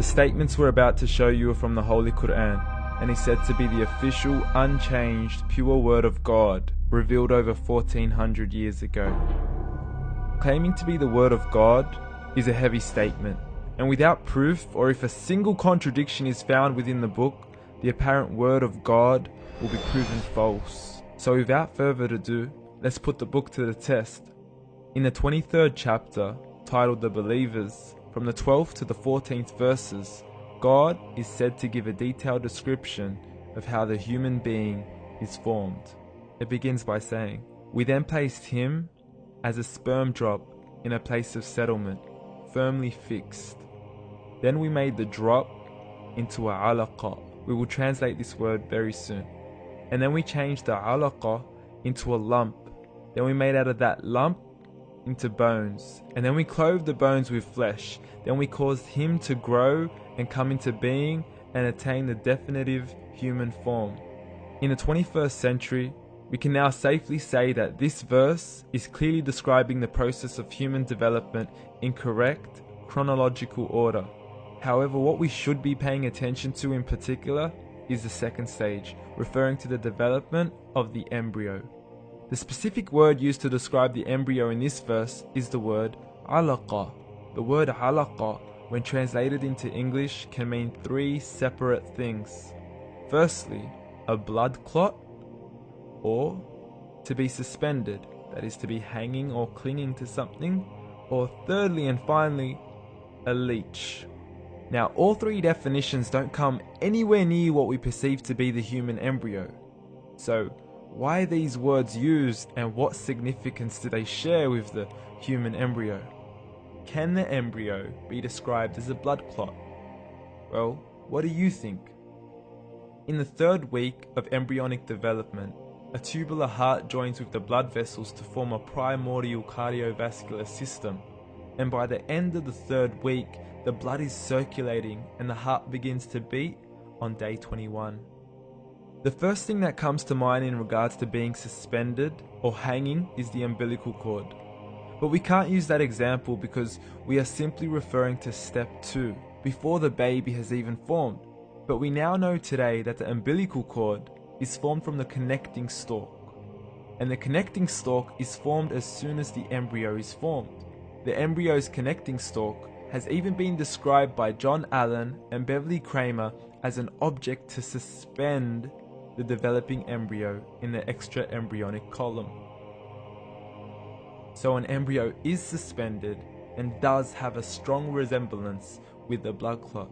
The statements we're about to show you are from the Holy Quran, and is said to be the official, unchanged, pure word of God, revealed over 1400 years ago. Claiming to be the word of God is a heavy statement, and without proof, or if a single contradiction is found within the book, the apparent word of God will be proven false. So without further ado, let's put the book to the test. In the 23rd chapter, titled The Believers, from the 12th to the 14th verses, God is said to give a detailed description of how the human being is formed. It begins by saying, "We then placed him as a sperm drop in a place of settlement, firmly fixed. Then we made the drop into a alaqa." We will translate this word very soon. "And then we changed the alaqa into a lump. Then we made out of that lump into bones. And then we clothed the bones with flesh. Then we caused him to grow and come into being and attain the definitive human form." In the 21st century, we can now safely say that this verse is clearly describing the process of human development in correct chronological order. However, what we should be paying attention to in particular is the second stage, referring to the development of the embryo. The specific word used to describe the embryo in this verse is the word alaqa. The word alaqa, when translated into English, can mean three separate things. Firstly, a blood clot, or to be suspended, that is to be hanging or clinging to something, or thirdly and finally, a leech. Now, all three definitions don't come anywhere near what we perceive to be the human embryo. So, why are these words used, and what significance do they share with the human embryo? Can the embryo be described as a blood clot? Well, what do you think? In the 3rd week of embryonic development, a tubular heart joins with the blood vessels to form a primordial cardiovascular system, and by the end of the 3rd week, the blood is circulating and the heart begins to beat on day 21. The first thing that comes to mind in regards to being suspended or hanging is the umbilical cord. But we can't use that example because we are simply referring to step 2, before the baby has even formed. But we now know today that the umbilical cord is formed from the connecting stalk. And the connecting stalk is formed as soon as the embryo is formed. The embryo's connecting stalk has even been described by John Allen and Beverly Kramer as an object to suspend the developing embryo in the extra-embryonic column. So an embryo is suspended and does have a strong resemblance with the blood clot.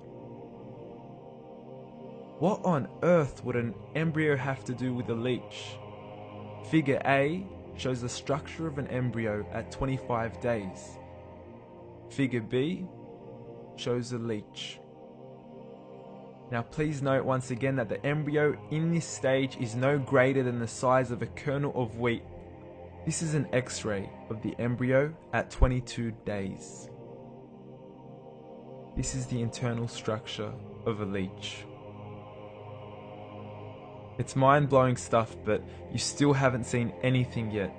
What on earth would an embryo have to do with a leech? Figure A shows the structure of an embryo at 25 days. Figure B shows a leech. Now please note once again that the embryo in this stage is no greater than the size of a kernel of wheat. This is an X-ray of the embryo at 22 days. This is the internal structure of a leech. It's mind-blowing stuff, but you still haven't seen anything yet.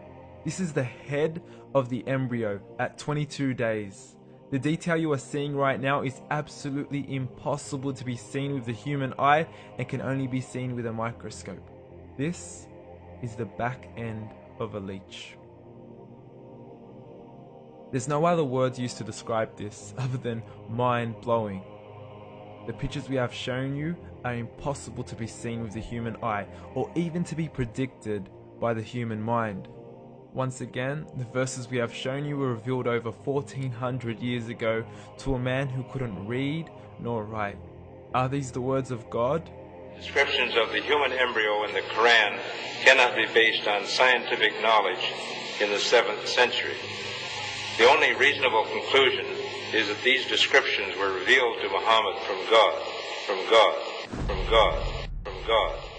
This is the head of the embryo at 22 days. The detail you are seeing right now is absolutely impossible to be seen with the human eye and can only be seen with a microscope. This is the back end of a leech. There's no other words used to describe this other than mind-blowing. The pictures we have shown you are impossible to be seen with the human eye or even to be predicted by the human mind. Once again, the verses we have shown you were revealed over 1400 years ago to a man who couldn't read nor write. Are these the words of God? Descriptions of the human embryo in the Quran cannot be based on scientific knowledge in the 7th century. The only reasonable conclusion is that these descriptions were revealed to Muhammad from God, from God, from God, from God.